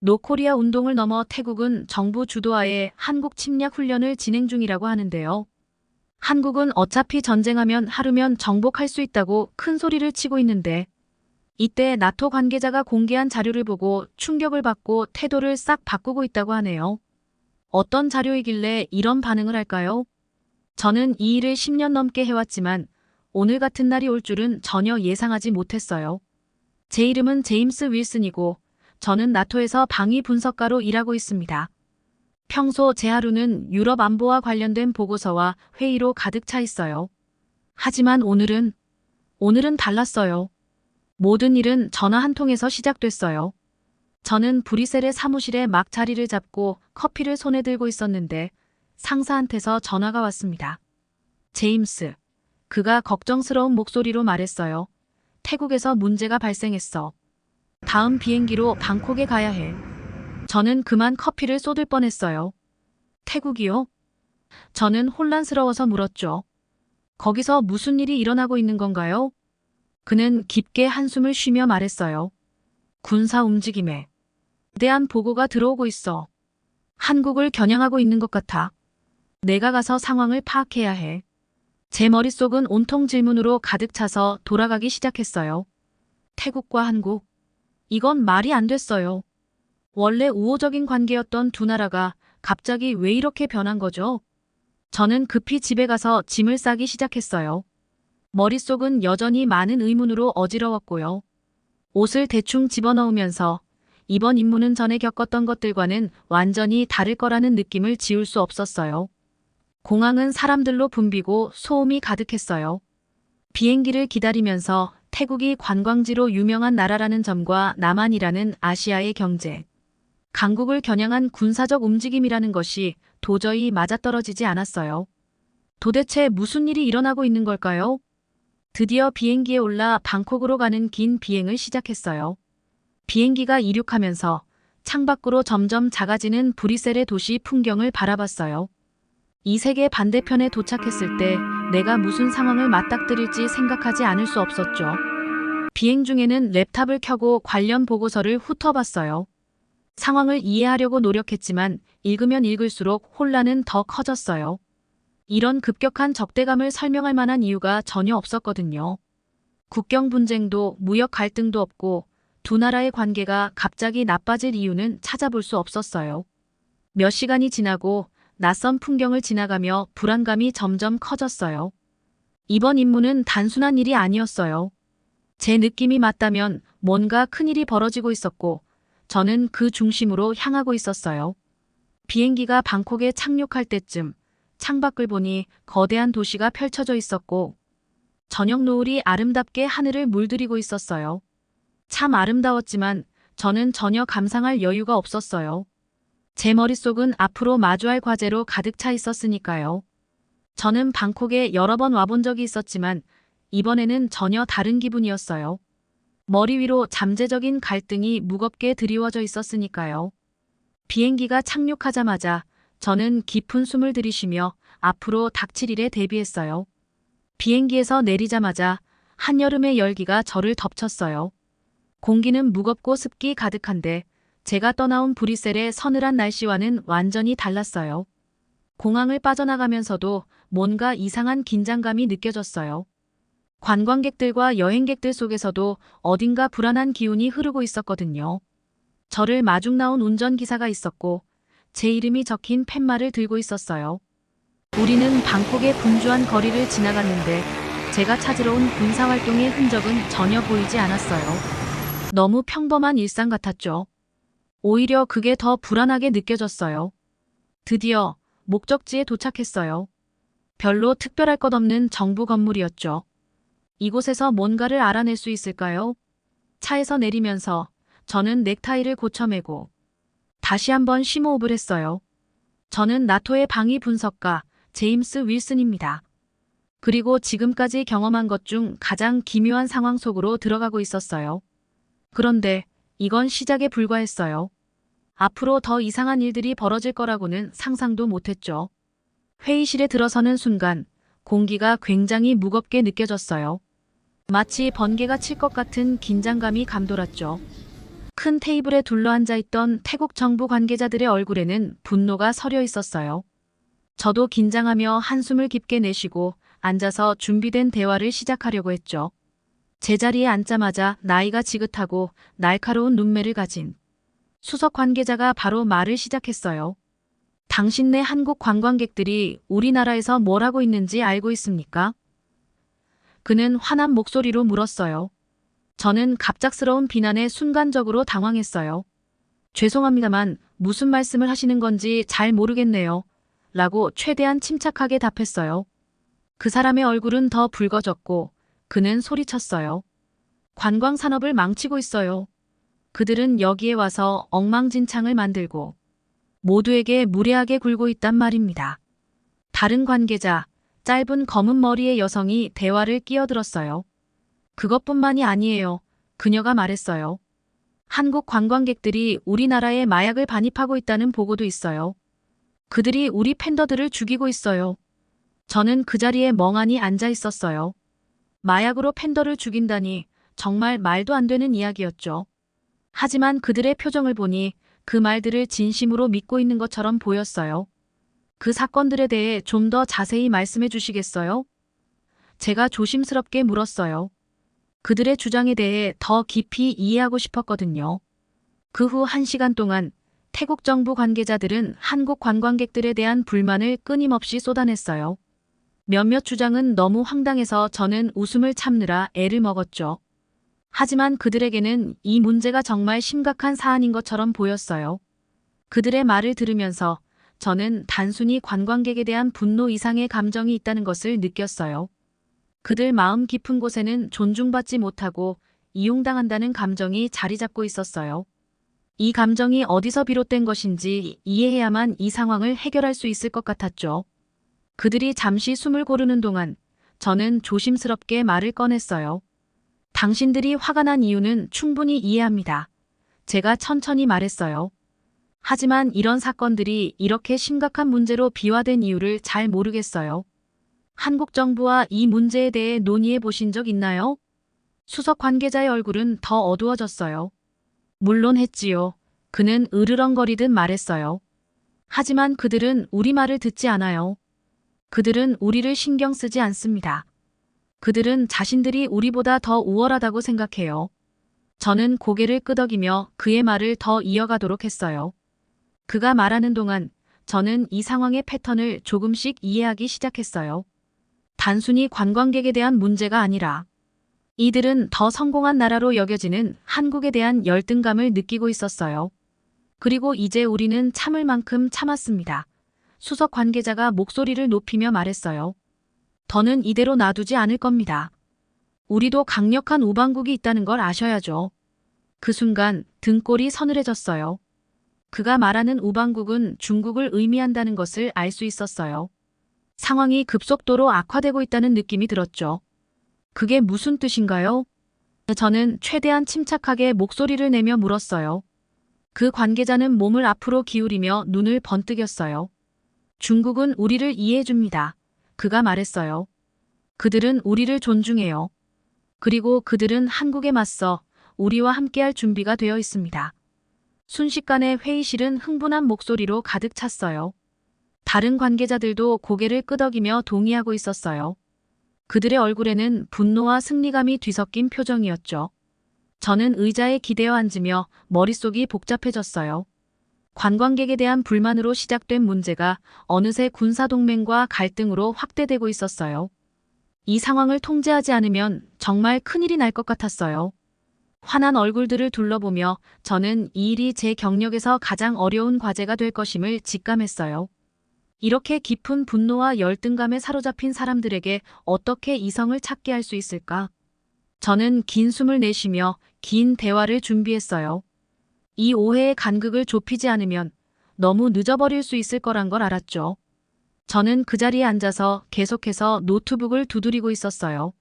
노코리아 운동을 넘어 태국은 정부 주도하에 한국 침략 훈련을 진행 중이라고 하는데요. 한국은 어차피 전쟁하면 하루면 정복할 수 있다고 큰 소리를 치고 있는데 이때 나토 관계자가 공개한 자료를 보고 충격을 받고 태도를 싹 바꾸고 있다고 하네요. 어떤 자료이길래 이런 반응을 할까요? 저는 이 일을 10년 넘게 해왔지만 오늘 같은 날이 올 줄은 전혀 예상하지 못했어요. 제 이름은 제임스 윌슨이고 저는 나토에서 방위 분석가로 일하고 있습니다. 평소 제 하루는 유럽 안보와 관련된 보고서와 회의로 가득 차 있어요. 하지만 오늘은 달랐어요. 모든 일은 전화 한 통에서 시작됐어요. 저는 브뤼셀의 사무실에 막 자리를 잡고 커피를 손에 들고 있었는데 상사한테서 전화가 왔습니다. 제임스, 그가 걱정스러운 목소리로 말했어요. 태국에서 문제가 발생했어. 다음 비행기로 방콕에 가야 해. 저는 그만 커피를 쏟을 뻔했어요. 태국이요? 저는 혼란스러워서 물었죠. 거기서 무슨 일이 일어나고 있는 건가요? 그는 깊게 한숨을 쉬며 말했어요. 군사 움직임에 대한 보고가 들어오고 있어. 한국을 겨냥하고 있는 것 같아. 내가 가서 상황을 파악해야 해. 제 머릿속은 온통 질문으로 가득 차서 돌아가기 시작했어요. 태국과 한국. 이건 말이 안 됐어요. 원래 우호적인 관계였던 두 나라가 갑자기 왜 이렇게 변한 거죠? 저는 급히 집에 가서 짐을 싸기 시작했어요. 머릿속은 여전히 많은 의문으로 어지러웠고요. 옷을 대충 집어넣으면서 이번 임무는 전에 겪었던 것들과는 완전히 다를 거라는 느낌을 지울 수 없었어요. 공항은 사람들로 붐비고 소음이 가득했어요. 비행기를 기다리면서 태국이 관광지로 유명한 나라라는 점과 남한이라는 아시아의 경제, 강국을 겨냥한 군사적 움직임이라는 것이 도저히 맞아떨어지지 않았어요. 도대체 무슨 일이 일어나고 있는 걸까요? 드디어 비행기에 올라 방콕으로 가는 긴 비행을 시작했어요. 비행기가 이륙하면서 창밖으로 점점 작아지는 브뤼셀의 도시 풍경을 바라봤어요. 이 세계 반대편에 도착했을 때 내가 무슨 상황을 맞닥뜨릴지 생각하지 않을 수 없었죠. 비행 중에는 랩탑을 켜고 관련 보고서를 훑어봤어요. 상황을 이해하려고 노력했지만 읽으면 읽을수록 혼란은 더 커졌어요. 이런 급격한 적대감을 설명할 만한 이유가 전혀 없었거든요. 국경 분쟁도 무역 갈등도 없고 두 나라의 관계가 갑자기 나빠질 이유는 찾아볼 수 없었어요. 몇 시간이 지나고 낯선 풍경을 지나가며 불안감이 점점 커졌어요. 이번 임무는 단순한 일이 아니었어요. 제 느낌이 맞다면 뭔가 큰일이 벌어지고 있었고 저는 그 중심으로 향하고 있었어요. 비행기가 방콕에 착륙할 때쯤 창밖을 보니 거대한 도시가 펼쳐져 있었고 저녁 노을이 아름답게 하늘을 물들이고 있었어요. 참 아름다웠지만 저는 전혀 감상할 여유가 없었어요. 제 머릿속은 앞으로 마주할 과제로 가득 차 있었으니까요. 저는 방콕에 여러 번 와본 적이 있었지만 이번에는 전혀 다른 기분이었어요. 머리 위로 잠재적인 갈등이 무겁게 드리워져 있었으니까요. 비행기가 착륙하자마자 저는 깊은 숨을 들이쉬며 앞으로 닥칠 일에 대비했어요. 비행기에서 내리자마자 한여름의 열기가 저를 덮쳤어요. 공기는 무겁고 습기 가득한데 제가 떠나온 브뤼셀의 서늘한 날씨와는 완전히 달랐어요. 공항을 빠져나가면서도 뭔가 이상한 긴장감이 느껴졌어요. 관광객들과 여행객들 속에서도 어딘가 불안한 기운이 흐르고 있었거든요. 저를 마중 나온 운전기사가 있었고 제 이름이 적힌 팻말을 들고 있었어요. 우리는 방콕의 분주한 거리를 지나갔는데 제가 찾으러 온 군사활동의 흔적은 전혀 보이지 않았어요. 너무 평범한 일상 같았죠. 오히려 그게 더 불안하게 느껴졌어요. 드디어 목적지에 도착했어요. 별로 특별할 것 없는 정부 건물이었죠. 이곳에서 뭔가를 알아낼 수 있을까요? 차에서 내리면서 저는 넥타이를 고쳐매고 다시 한번 심호흡을 했어요. 저는 나토의 방위 분석가 제임스 윌슨입니다. 그리고 지금까지 경험한 것 중 가장 기묘한 상황 속으로 들어가고 있었어요. 그런데 이건 시작에 불과했어요. 앞으로 더 이상한 일들이 벌어질 거라고는 상상도 못했죠. 회의실에 들어서는 순간 공기가 굉장히 무겁게 느껴졌어요. 마치 번개가 칠 것 같은 긴장감이 감돌았죠. 큰 테이블에 둘러앉아 있던 태국 정부 관계자들의 얼굴에는 분노가 서려 있었어요. 저도 긴장하며 한숨을 깊게 내쉬고 앉아서 준비된 대화를 시작하려고 했죠. 제자리에 앉자마자 나이가 지긋하고 날카로운 눈매를 가진 수석 관계자가 바로 말을 시작했어요. 당신네 한국 관광객들이 우리나라에서 뭘 하고 있는지 알고 있습니까? 그는 화난 목소리로 물었어요. 저는 갑작스러운 비난에 순간적으로 당황했어요. 죄송합니다만 무슨 말씀을 하시는 건지 잘 모르겠네요. 라고 최대한 침착하게 답했어요. 그 사람의 얼굴은 더 붉어졌고 그는 소리쳤어요. 관광 산업을 망치고 있어요. 그들은 여기에 와서 엉망진창을 만들고 모두에게 무례하게 굴고 있단 말입니다. 다른 관계자, 짧은 검은 머리의 여성이 대화를 끼어들었어요. 그것뿐만이 아니에요. 그녀가 말했어요. 한국 관광객들이 우리나라에 마약을 반입하고 있다는 보고도 있어요. 그들이 우리 팬더들을 죽이고 있어요. 저는 그 자리에 멍하니 앉아 있었어요. 마약으로 팬더를 죽인다니 정말 말도 안 되는 이야기였죠. 하지만 그들의 표정을 보니 그 말들을 진심으로 믿고 있는 것처럼 보였어요. 그 사건들에 대해 좀 더 자세히 말씀해 주시겠어요? 제가 조심스럽게 물었어요. 그들의 주장에 대해 더 깊이 이해하고 싶었거든요. 그 후 1시간 동안 태국 정부 관계자들은 한국 관광객들에 대한 불만을 끊임없이 쏟아냈어요. 몇몇 주장은 너무 황당해서 저는 웃음을 참느라 애를 먹었죠. 하지만 그들에게는 이 문제가 정말 심각한 사안인 것처럼 보였어요. 그들의 말을 들으면서 저는 단순히 관광객에 대한 분노 이상의 감정이 있다는 것을 느꼈어요. 그들 마음 깊은 곳에는 존중받지 못하고 이용당한다는 감정이 자리 잡고 있었어요. 이 감정이 어디서 비롯된 것인지 이해해야만 이 상황을 해결할 수 있을 것 같았죠. 그들이 잠시 숨을 고르는 동안 저는 조심스럽게 말을 꺼냈어요. 당신들이 화가 난 이유는 충분히 이해합니다. 제가 천천히 말했어요. 하지만 이런 사건들이 이렇게 심각한 문제로 비화된 이유를 잘 모르겠어요. 한국 정부와 이 문제에 대해 논의해 보신 적 있나요? 수석 관계자의 얼굴은 더 어두워졌어요. 물론 했지요. 그는 으르렁거리듯 말했어요. 하지만 그들은 우리 말을 듣지 않아요. 그들은 우리를 신경 쓰지 않습니다. 그들은 자신들이 우리보다 더 우월하다고 생각해요. 저는 고개를 끄덕이며 그의 말을 더 이어가도록 했어요. 그가 말하는 동안 저는 이 상황의 패턴을 조금씩 이해하기 시작했어요. 단순히 관광객에 대한 문제가 아니라 이들은 더 성공한 나라로 여겨지는 한국에 대한 열등감을 느끼고 있었어요. 그리고 이제 우리는 참을 만큼 참았습니다. 수석 관계자가 목소리를 높이며 말했어요. 더는 이대로 놔두지 않을 겁니다. 우리도 강력한 우방국이 있다는 걸 아셔야죠. 그 순간 등골이 서늘해졌어요. 그가 말하는 우방국은 중국을 의미한다는 것을 알 수 있었어요. 상황이 급속도로 악화되고 있다는 느낌이 들었죠. 그게 무슨 뜻인가요? 저는 최대한 침착하게 목소리를 내며 물었어요. 그 관계자는 몸을 앞으로 기울이며 눈을 번뜩였어요. 중국은 우리를 이해해줍니다. 그가 말했어요. 그들은 우리를 존중해요. 그리고 그들은 한국에 맞서 우리와 함께할 준비가 되어 있습니다. 순식간에 회의실은 흥분한 목소리로 가득 찼어요. 다른 관계자들도 고개를 끄덕이며 동의하고 있었어요. 그들의 얼굴에는 분노와 승리감이 뒤섞인 표정이었죠. 저는 의자에 기대어 앉으며 머릿속이 복잡해졌어요. 관광객에 대한 불만으로 시작된 문제가 어느새 군사동맹과 갈등으로 확대되고 있었어요. 이 상황을 통제하지 않으면 정말 큰일이 날 것 같았어요. 환한 얼굴들을 둘러보며 저는 이 일이 제 경력에서 가장 어려운 과제가 될 것임을 직감했어요. 이렇게 깊은 분노와 열등감에 사로잡힌 사람들에게 어떻게 이성을 찾게 할 수 있을까? 저는 긴 숨을 내쉬며 긴 대화를 준비했어요. 이 오해의 간극을 좁히지 않으면 너무 늦어버릴 수 있을 거란 걸 알았죠. 저는 그 자리에 앉아서 계속해서 노트북을 두드리고 있었어요.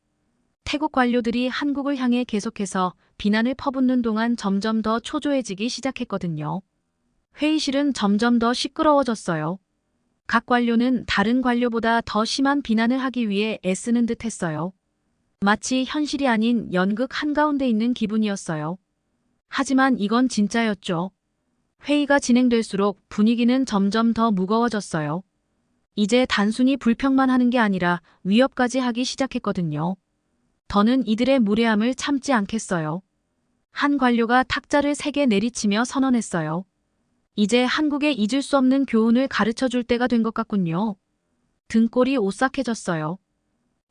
태국 관료들이 한국을 향해 계속해서 비난을 퍼붓는 동안 점점 더 초조해지기 시작했거든요. 회의실은 점점 더 시끄러워졌어요. 각 관료는 다른 관료보다 더 심한 비난을 하기 위해 애쓰는 듯 했어요. 마치 현실이 아닌 연극 한가운데 있는 기분이었어요. 하지만 이건 진짜였죠. 회의가 진행될수록 분위기는 점점 더 무거워졌어요. 이제 단순히 불평만 하는 게 아니라 위협까지 하기 시작했거든요. 더는 이들의 무례함을 참지 않겠어요. 한 관료가 탁자를 3개 내리치며 선언했어요. 이제 한국에 잊을 수 없는 교훈을 가르쳐 줄 때가 된 것 같군요. 등골이 오싹해졌어요.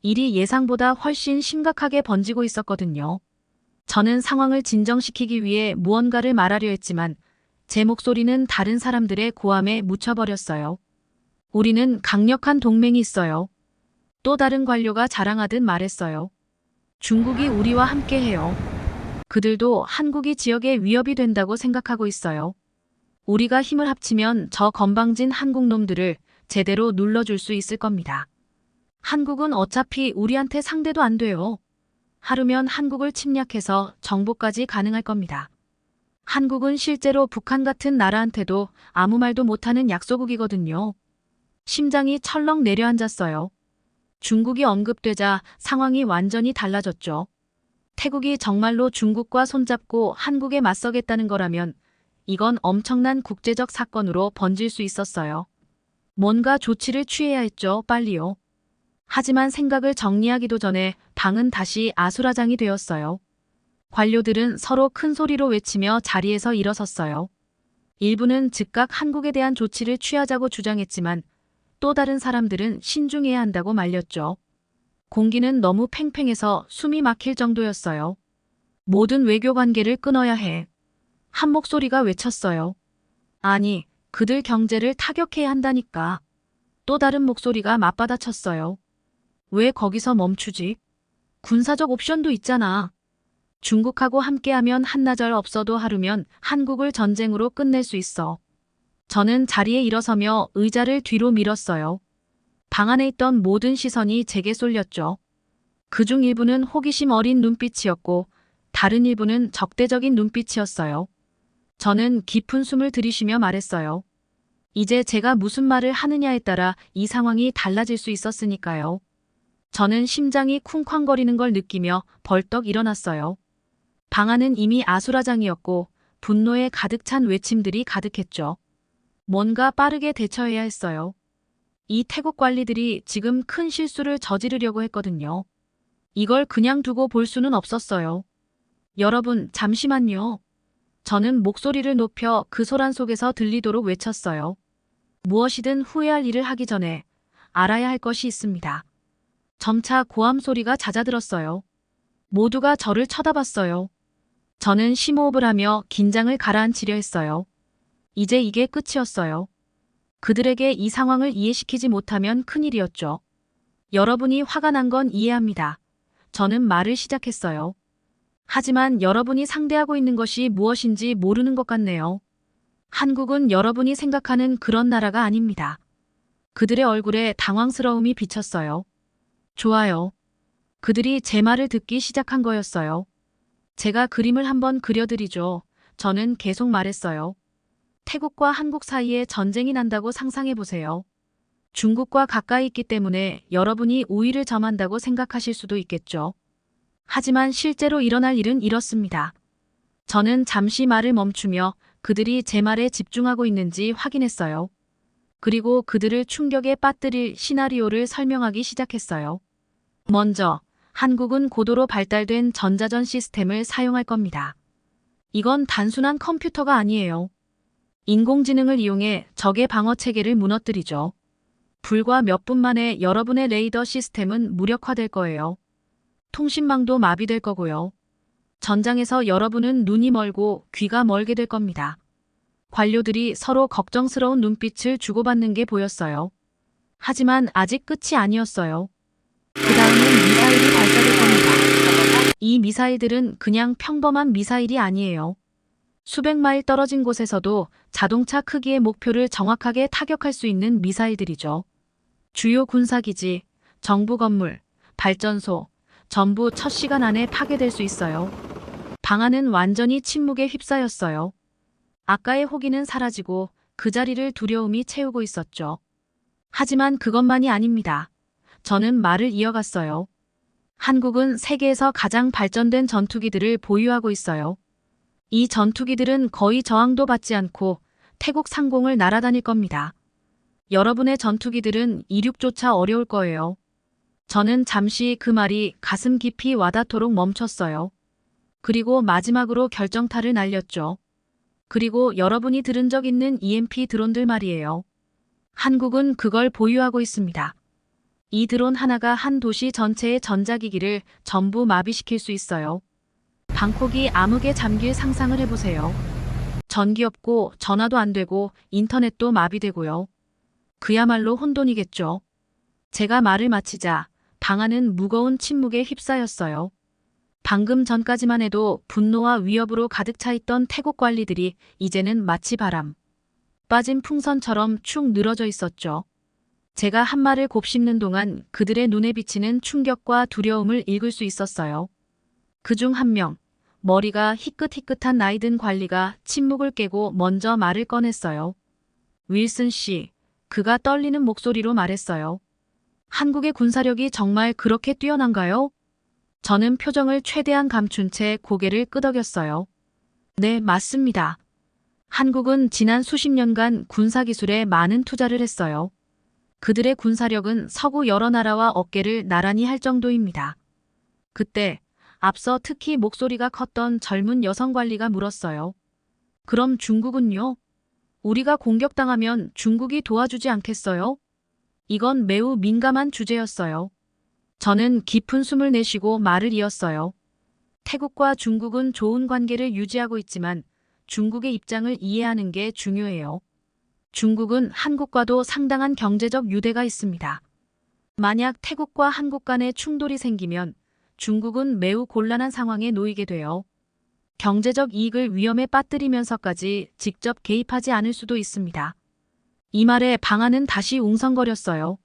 일이 예상보다 훨씬 심각하게 번지고 있었거든요. 저는 상황을 진정시키기 위해 무언가를 말하려 했지만 제 목소리는 다른 사람들의 고함에 묻혀버렸어요. 우리는 강력한 동맹이 있어요. 또 다른 관료가 자랑하듯 말했어요. 중국이 우리와 함께해요. 그들도 한국이 지역의 위협이 된다고 생각하고 있어요. 우리가 힘을 합치면 저 건방진 한국 놈들을 제대로 눌러줄 수 있을 겁니다. 한국은 어차피 우리한테 상대도 안 돼요. 하루면 한국을 침략해서 정복까지 가능할 겁니다. 한국은 실제로 북한 같은 나라한테도 아무 말도 못하는 약소국이거든요. 심장이 철렁 내려앉았어요. 중국이 언급되자 상황이 완전히 달라졌죠. 태국이 정말로 중국과 손잡고 한국에 맞서겠다는 거라면 이건 엄청난 국제적 사건으로 번질 수 있었어요. 뭔가 조치를 취해야 했죠, 빨리요. 하지만 생각을 정리하기도 전에 방은 다시 아수라장이 되었어요. 관료들은 서로 큰 소리로 외치며 자리에서 일어섰어요. 일부는 즉각 한국에 대한 조치를 취하자고 주장했지만 또 다른 사람들은 신중해야 한다고 말렸죠. 공기는 너무 팽팽해서 숨이 막힐 정도였어요. 모든 외교 관계를 끊어야 해. 한 목소리가 외쳤어요. 아니, 그들 경제를 타격해야 한다니까. 또 다른 목소리가 맞받아쳤어요. 왜 거기서 멈추지? 군사적 옵션도 있잖아. 중국하고 함께하면 한나절 없어도 하루면 한국을 전쟁으로 끝낼 수 있어. 저는 자리에 일어서며 의자를 뒤로 밀었어요. 방 안에 있던 모든 시선이 제게 쏠렸죠. 그중 일부는 호기심 어린 눈빛이었고 다른 일부는 적대적인 눈빛이었어요. 저는 깊은 숨을 들이쉬며 말했어요. 이제 제가 무슨 말을 하느냐에 따라 이 상황이 달라질 수 있었으니까요. 저는 심장이 쿵쾅거리는 걸 느끼며 벌떡 일어났어요. 방 안은 이미 아수라장이었고 분노에 가득 찬 외침들이 가득했죠. 뭔가 빠르게 대처해야 했어요. 이 태국 관리들이 지금 큰 실수를 저지르려고 했거든요. 이걸 그냥 두고 볼 수는 없었어요. 여러분, 잠시만요. 저는 목소리를 높여 그 소란 속에서 들리도록 외쳤어요. 무엇이든 후회할 일을 하기 전에 알아야 할 것이 있습니다. 점차 고함 소리가 잦아들었어요. 모두가 저를 쳐다봤어요. 저는 심호흡을 하며 긴장을 가라앉히려 했어요. 이제 이게 끝이었어요. 그들에게 이 상황을 이해시키지 못하면 큰일이었죠. 여러분이 화가 난 건 이해합니다. 저는 말을 시작했어요. 하지만 여러분이 상대하고 있는 것이 무엇인지 모르는 것 같네요. 한국은 여러분이 생각하는 그런 나라가 아닙니다. 그들의 얼굴에 당황스러움이 비쳤어요. 좋아요. 그들이 제 말을 듣기 시작한 거였어요. 제가 그림을 한번 그려드리죠. 저는 계속 말했어요. 태국과 한국 사이에 전쟁이 난다고 상상해보세요. 중국과 가까이 있기 때문에 여러분이 우위를 점한다고 생각하실 수도 있겠죠. 하지만 실제로 일어날 일은 이렇습니다. 저는 잠시 말을 멈추며 그들이 제 말에 집중하고 있는지 확인했어요. 그리고 그들을 충격에 빠뜨릴 시나리오를 설명하기 시작했어요. 먼저, 한국은 고도로 발달된 전자전 시스템을 사용할 겁니다. 이건 단순한 컴퓨터가 아니에요. 인공지능을 이용해 적의 방어 체계를 무너뜨리죠. 불과 몇 분 만에 여러분의 레이더 시스템은 무력화될 거예요. 통신망도 마비될 거고요. 전장에서 여러분은 눈이 멀고 귀가 멀게 될 겁니다. 관료들이 서로 걱정스러운 눈빛을 주고받는 게 보였어요. 하지만 아직 끝이 아니었어요. 그 다음은 미사일이 발사될 겁니다. 이 미사일들은 그냥 평범한 미사일이 아니에요. 수백 마일 떨어진 곳에서도 자동차 크기의 목표를 정확하게 타격할 수 있는 미사일들이죠. 주요 군사기지, 정부 건물, 발전소, 전부 첫 시간 안에 파괴될 수 있어요. 방 안은 완전히 침묵에 휩싸였어요. 아까의 호기는 사라지고 그 자리를 두려움이 채우고 있었죠. 하지만 그것만이 아닙니다. 저는 말을 이어갔어요. 한국은 세계에서 가장 발전된 전투기들을 보유하고 있어요. 이 전투기들은 거의 저항도 받지 않고 태국 상공을 날아다닐 겁니다. 여러분의 전투기들은 이륙조차 어려울 거예요. 저는 잠시 그 말이 가슴 깊이 와닿도록 멈췄어요. 그리고 마지막으로 결정타를 날렸죠. 그리고 여러분이 들은 적 있는 EMP 드론들 말이에요. 한국은 그걸 보유하고 있습니다. 이 드론 하나가 한 도시 전체의 전자기기를 전부 마비시킬 수 있어요. 방콕이 암흑에 잠길 상상을 해보세요. 전기 없고 전화도 안 되고 인터넷도 마비되고요. 그야말로 혼돈이겠죠. 제가 말을 마치자 방 안은 무거운 침묵에 휩싸였어요. 방금 전까지만 해도 분노와 위협으로 가득 차 있던 태국 관리들이 이제는 마치 바람 빠진 풍선처럼 축 늘어져 있었죠. 제가 한 말을 곱씹는 동안 그들의 눈에 비치는 충격과 두려움을 읽을 수 있었어요. 그중 한 명, 머리가 희끗희끗한 나이든 관리가 침묵을 깨고 먼저 말을 꺼냈어요. 윌슨 씨, 그가 떨리는 목소리로 말했어요. 한국의 군사력이 정말 그렇게 뛰어난가요? 저는 표정을 최대한 감춘 채 고개를 끄덕였어요. 네, 맞습니다. 한국은 지난 수십 년간 군사기술에 많은 투자를 했어요. 그들의 군사력은 서구 여러 나라와 어깨를 나란히 할 정도입니다. 그때 앞서 특히 목소리가 컸던 젊은 여성 관리가 물었어요. 그럼 중국은요? 우리가 공격당하면 중국이 도와주지 않겠어요? 이건 매우 민감한 주제였어요. 저는 깊은 숨을 내쉬고 말을 이었어요. 태국과 중국은 좋은 관계를 유지하고 있지만 중국의 입장을 이해하는 게 중요해요. 중국은 한국과도 상당한 경제적 유대가 있습니다. 만약 태국과 한국 간의 충돌이 생기면 중국은 매우 곤란한 상황에 놓이게 돼요. 경제적 이익을 위험에 빠뜨리면서까지 직접 개입하지 않을 수도 있습니다. 이 말에 방안은 다시 웅성거렸어요.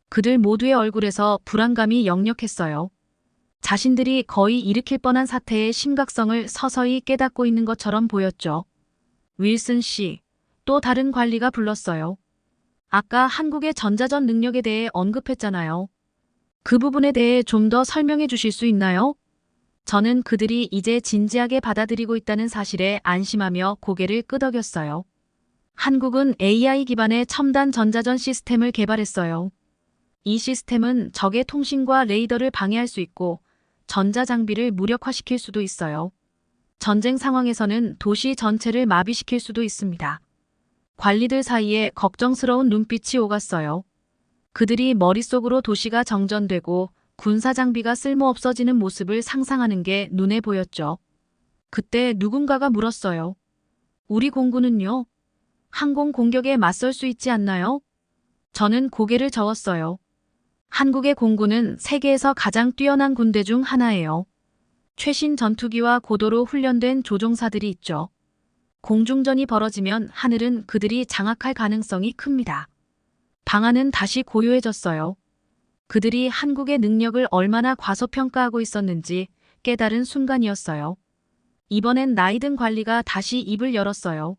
그들 모두의 얼굴에서 불안감이 역력했어요. 자신들이 거의 일으킬 뻔한 사태의 심각성을 서서히 깨닫고 있는 것처럼 보였죠. 윌슨 씨, 또 다른 관리가 불렀어요. 아까 한국의 전자전 능력에 대해 언급했잖아요. 그 부분에 대해 좀 더 설명해 주실 수 있나요? 저는 그들이 이제 진지하게 받아들이고 있다는 사실에 안심하며 고개를 끄덕였어요. 한국은 AI 기반의 첨단 전자전 시스템을 개발했어요. 이 시스템은 적의 통신과 레이더를 방해할 수 있고 전자장비를 무력화시킬 수도 있어요. 전쟁 상황에서는 도시 전체를 마비시킬 수도 있습니다. 관리들 사이에 걱정스러운 눈빛이 오갔어요. 그들이 머릿속으로 도시가 정전되고 군사장비가 쓸모없어지는 모습을 상상하는 게 눈에 보였죠. 그때 누군가가 물었어요. 우리 공군은요? 항공 공격에 맞설 수 있지 않나요? 저는 고개를 저었어요. 한국의 공군은 세계에서 가장 뛰어난 군대 중 하나예요. 최신 전투기와 고도로 훈련된 조종사들이 있죠. 공중전이 벌어지면 하늘은 그들이 장악할 가능성이 큽니다. 방안은 다시 고요해졌어요. 그들이 한국의 능력을 얼마나 과소평가하고 있었는지 깨달은 순간이었어요. 이번엔 나이든 관리가 다시 입을 열었어요.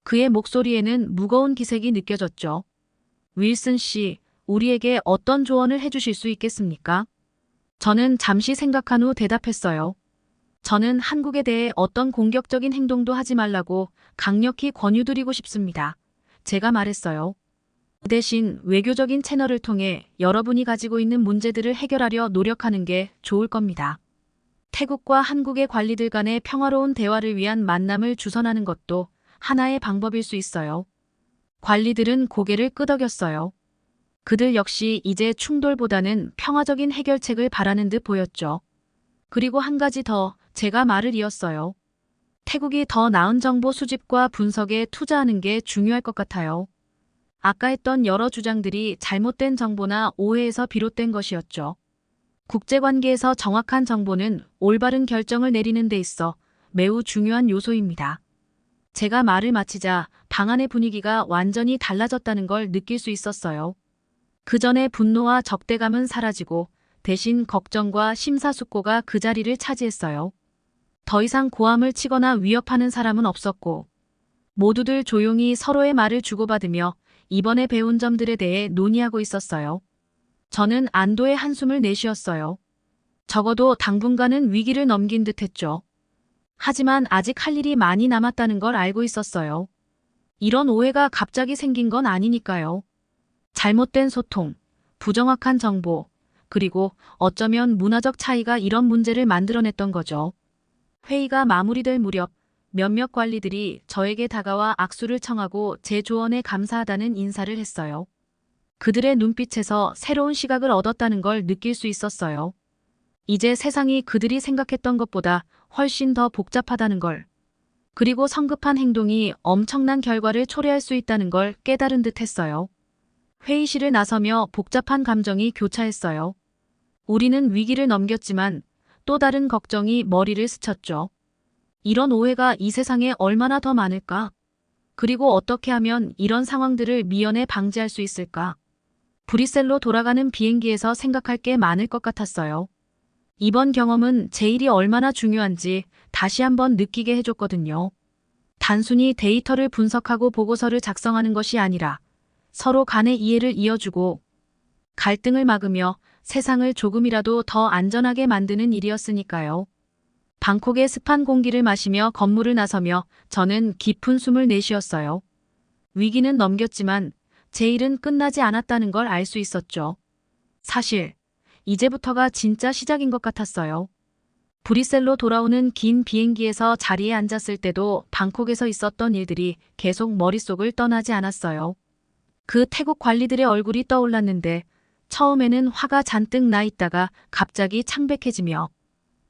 그의 목소리에는 무거운 기색이 느껴졌죠. 윌슨 씨, 우리에게 어떤 조언을 해주실 수 있겠습니까? 저는 잠시 생각한 후 대답했어요. 저는 한국에 대해 어떤 공격적인 행동도 하지 말라고 강력히 권유드리고 싶습니다. 제가 말했어요. 그 대신 외교적인 채널을 통해 여러분이 가지고 있는 문제들을 해결하려 노력하는 게 좋을 겁니다. 태국과 한국의 관리들 간의 평화로운 대화를 위한 만남을 주선하는 것도 하나의 방법일 수 있어요. 관리들은 고개를 끄덕였어요. 그들 역시 이제 충돌보다는 평화적인 해결책을 바라는 듯 보였죠. 그리고 한 가지 더 제가 말을 이었어요. 태국이 더 나은 정보 수집과 분석에 투자하는 게 중요할 것 같아요. 아까 했던 여러 주장들이 잘못된 정보나 오해에서 비롯된 것이었죠. 국제관계에서 정확한 정보는 올바른 결정을 내리는 데 있어 매우 중요한 요소입니다. 제가 말을 마치자 방 안의 분위기가 완전히 달라졌다는 걸 느낄 수 있었어요. 그 전의 분노와 적대감은 사라지고 대신 걱정과 심사숙고가 그 자리를 차지했어요. 더 이상 고함을 치거나 위협하는 사람은 없었고 모두들 조용히 서로의 말을 주고받으며 이번에 배운 점들에 대해 논의하고 있었어요. 저는 안도의 한숨을 내쉬었어요. 적어도 당분간은 위기를 넘긴 듯했죠. 하지만 아직 할 일이 많이 남았다는 걸 알고 있었어요. 이런 오해가 갑자기 생긴 건 아니니까요. 잘못된 소통, 부정확한 정보, 그리고 어쩌면 문화적 차이가 이런 문제를 만들어냈던 거죠. 회의가 마무리될 무렵 몇몇 관리들이 저에게 다가와 악수를 청하고 제 조언에 감사하다는 인사를 했어요. 그들의 눈빛에서 새로운 시각을 얻었다는 걸 느낄 수 있었어요. 이제 세상이 그들이 생각했던 것보다 훨씬 더 복잡하다는 걸, 그리고 성급한 행동이 엄청난 결과를 초래할 수 있다는 걸 깨달은 듯 했어요. 회의실을 나서며 복잡한 감정이 교차했어요. 우리는 위기를 넘겼지만 또 다른 걱정이 머리를 스쳤죠. 이런 오해가 이 세상에 얼마나 더 많을까? 그리고 어떻게 하면 이런 상황들을 미연에 방지할 수 있을까? 브뤼셀로 돌아가는 비행기에서 생각할 게 많을 것 같았어요. 이번 경험은 제 일이 얼마나 중요한지 다시 한번 느끼게 해줬거든요. 단순히 데이터를 분석하고 보고서를 작성하는 것이 아니라 서로 간의 이해를 이어주고 갈등을 막으며 세상을 조금이라도 더 안전하게 만드는 일이었으니까요. 방콕의 습한 공기를 마시며 건물을 나서며 저는 깊은 숨을 내쉬었어요. 위기는 넘겼지만 제 일은 끝나지 않았다는 걸 알 수 있었죠. 사실 이제부터가 진짜 시작인 것 같았어요. 브뤼셀로 돌아오는 긴 비행기에서 자리에 앉았을 때도 방콕에서 있었던 일들이 계속 머릿속을 떠나지 않았어요. 그 태국 관리들의 얼굴이 떠올랐는데 처음에는 화가 잔뜩 나 있다가 갑자기 창백해지며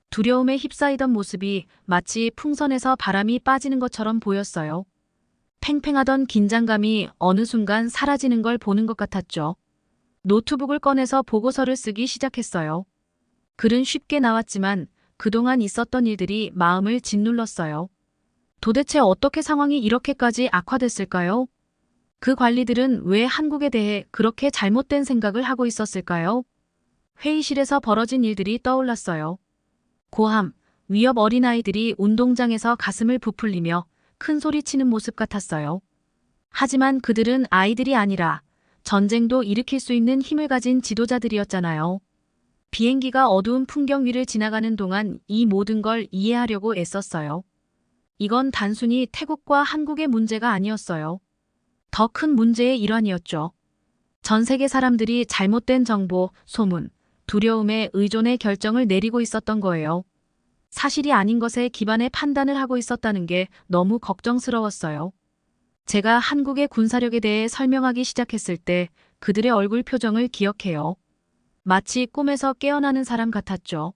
두려움에 휩싸이던 모습이 마치 풍선에서 바람이 빠지는 것처럼 보였어요. 팽팽하던 긴장감이 어느 순간 사라지는 걸 보는 것 같았죠. 노트북을 꺼내서 보고서를 쓰기 시작했어요. 글은 쉽게 나왔지만 그동안 있었던 일들이 마음을 짓눌렀어요. 도대체 어떻게 상황이 이렇게까지 악화됐을까요? 그 관리들은 왜 한국에 대해 그렇게 잘못된 생각을 하고 있었을까요? 회의실에서 벌어진 일들이 떠올랐어요. 고함, 위협 어린아이들이 운동장에서 가슴을 부풀리며 큰 소리치는 모습 같았어요. 하지만 그들은 아이들이 아니라 전쟁도 일으킬 수 있는 힘을 가진 지도자들이었잖아요. 비행기가 어두운 풍경 위를 지나가는 동안 이 모든 걸 이해하려고 애썼어요. 이건 단순히 태국과 한국의 문제가 아니었어요. 더 큰 문제의 일환이었죠. 전 세계 사람들이 잘못된 정보, 소문, 두려움에 의존해 결정을 내리고 있었던 거예요. 사실이 아닌 것에 기반해 판단을 하고 있었다는 게 너무 걱정스러웠어요. 제가 한국의 군사력에 대해 설명하기 시작했을 때 그들의 얼굴 표정을 기억해요. 마치 꿈에서 깨어나는 사람 같았죠.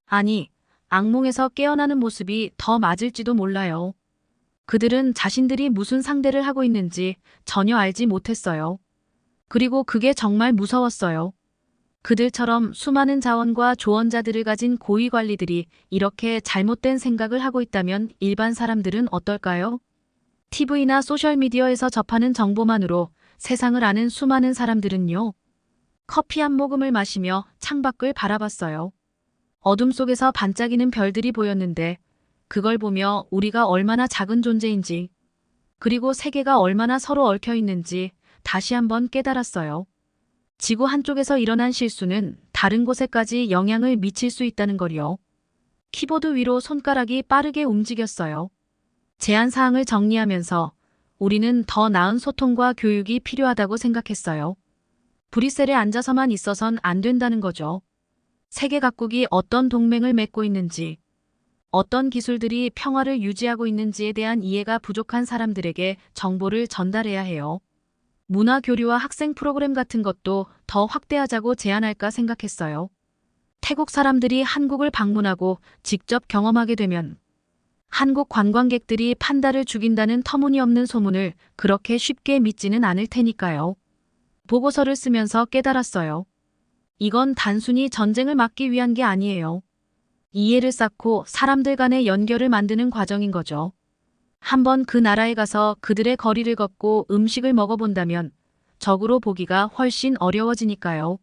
아니, 악몽에서 깨어나는 모습이 더 맞을지도 몰라요. 그들은 자신들이 무슨 상대를 하고 있는지 전혀 알지 못했어요. 그리고 그게 정말 무서웠어요. 그들처럼 수많은 자원과 조언자들을 가진 고위 관리들이 이렇게 잘못된 생각을 하고 있다면 일반 사람들은 어떨까요? TV나 소셜미디어에서 접하는 정보만으로 세상을 아는 수많은 사람들은요. 커피 한 모금을 마시며 창밖을 바라봤어요. 어둠 속에서 반짝이는 별들이 보였는데 그걸 보며 우리가 얼마나 작은 존재인지, 그리고 세계가 얼마나 서로 얽혀 있는지 다시 한번 깨달았어요. 지구 한쪽에서 일어난 실수는 다른 곳에까지 영향을 미칠 수 있다는 걸요. 키보드 위로 손가락이 빠르게 움직였어요. 제안 사항을 정리하면서 우리는 더 나은 소통과 교육이 필요하다고 생각했어요. 브뤼셀에 앉아서만 있어선 안 된다는 거죠. 세계 각국이 어떤 동맹을 맺고 있는지, 어떤 기술들이 평화를 유지하고 있는지에 대한 이해가 부족한 사람들에게 정보를 전달해야 해요. 문화 교류와 학생 프로그램 같은 것도 더 확대하자고 제안할까 생각했어요. 태국 사람들이 한국을 방문하고 직접 경험하게 되면 한국 관광객들이 판다를 죽인다는 터무니없는 소문을 그렇게 쉽게 믿지는 않을 테니까요. 보고서를 쓰면서 깨달았어요. 이건 단순히 전쟁을 막기 위한 게 아니에요. 이해를 쌓고 사람들 간의 연결을 만드는 과정인 거죠. 한번 그 나라에 가서 그들의 거리를 걷고 음식을 먹어본다면 적으로 보기가 훨씬 어려워지니까요.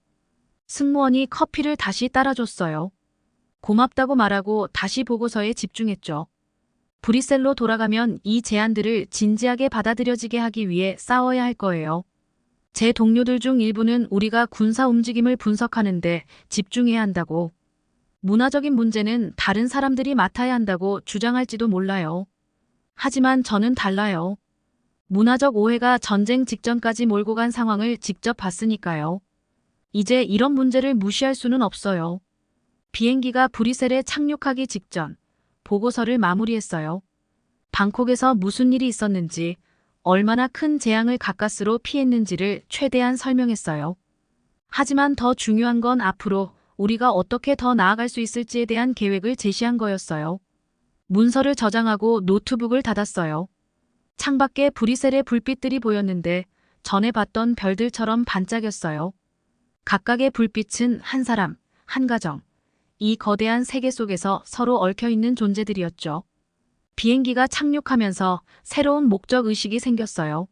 승무원이 커피를 다시 따라줬어요. 고맙다고 말하고 다시 보고서에 집중했죠. 브뤼셀로 돌아가면 이 제안들을 진지하게 받아들여지게 하기 위해 싸워야 할 거예요. 제 동료들 중 일부는 우리가 군사 움직임을 분석하는데 집중해야 한다고, 문화적인 문제는 다른 사람들이 맡아야 한다고 주장할지도 몰라요. 하지만 저는 달라요. 문화적 오해가 전쟁 직전까지 몰고 간 상황을 직접 봤으니까요. 이제 이런 문제를 무시할 수는 없어요. 비행기가 브뤼셀에 착륙하기 직전 보고서를 마무리했어요. 방콕에서 무슨 일이 있었는지, 얼마나 큰 재앙을 가까스로 피했는지를 최대한 설명했어요. 하지만 더 중요한 건 앞으로 우리가 어떻게 더 나아갈 수 있을지에 대한 계획을 제시한 거였어요. 문서를 저장하고 노트북을 닫았어요. 창밖에 브뤼셀의 불빛들이 보였는데 전에 봤던 별들처럼 반짝였어요. 각각의 불빛은 한 사람, 한 가정, 이 거대한 세계 속에서 서로 얽혀있는 존재들이었죠. 비행기가 착륙하면서 새로운 목적의식이 생겼어요.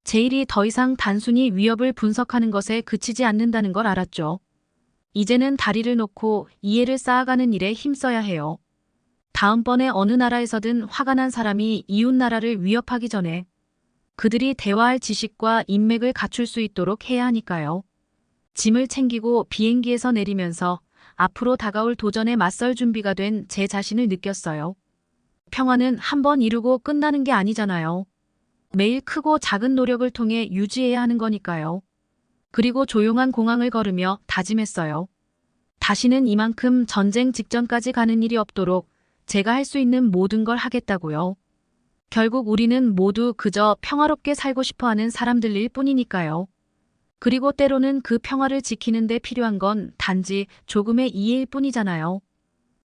제일이 더 이상 단순히 위협을 분석하는 것에 그치지 않는다는 걸 알았죠. 이제는 다리를 놓고 이해를 쌓아가는 일에 힘써야 해요. 다음번에 어느 나라에서든 화가 난 사람이 이웃 나라를 위협하기 전에 그들이 대화할 지식과 인맥을 갖출 수 있도록 해야 하니까요. 짐을 챙기고 비행기에서 내리면서 앞으로 다가올 도전에 맞설 준비가 된 제 자신을 느꼈어요. 평화는 한 번 이루고 끝나는 게 아니잖아요. 매일 크고 작은 노력을 통해 유지해야 하는 거니까요. 그리고 조용한 공항을 걸으며 다짐했어요. 다시는 이만큼 전쟁 직전까지 가는 일이 없도록 제가 할 수 있는 모든 걸 하겠다고요. 결국 우리는 모두 그저 평화롭게 살고 싶어하는 사람들일 뿐이니까요. 그리고 때로는 그 평화를 지키는 데 필요한 건 단지 조금의 이해일 뿐이잖아요.